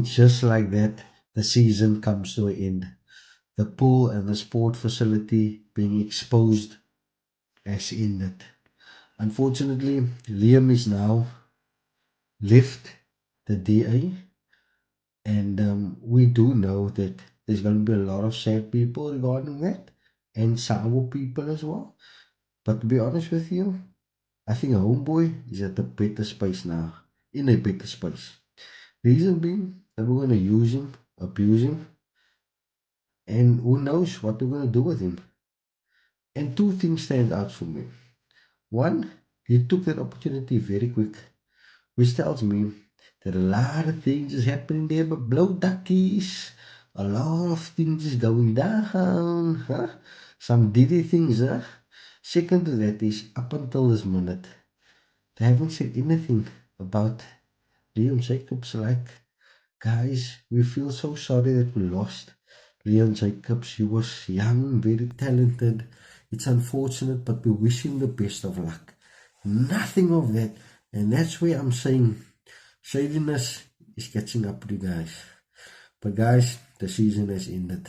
And just like that, the season comes to an end. The pool and the sport facility being exposed has ended. Unfortunately, Liam is now left the DA, and we do know that there's going to be a lot of sad people regarding that, and sour people as well. But to be honest with you, I think Homeboy is at a better space now, in a better space. Reason being that we're going to use him, abuse him, and who knows what we're going to do with him. And two things stand out for me. One, he took that opportunity very quick, which tells me that a lot of things is happening there, but blow duckies, a lot of things is going down, huh? Some diddy things, huh? Second to that is, up until this minute, they haven't said anything about Leon Jacobs. Like, guys, we feel so sorry that we lost Leon Jacobs. He was young, very talented. It's unfortunate, but we wish him the best of luck. Nothing of that. And that's where I'm saying shadiness is catching up with you guys. But guys, the season has ended.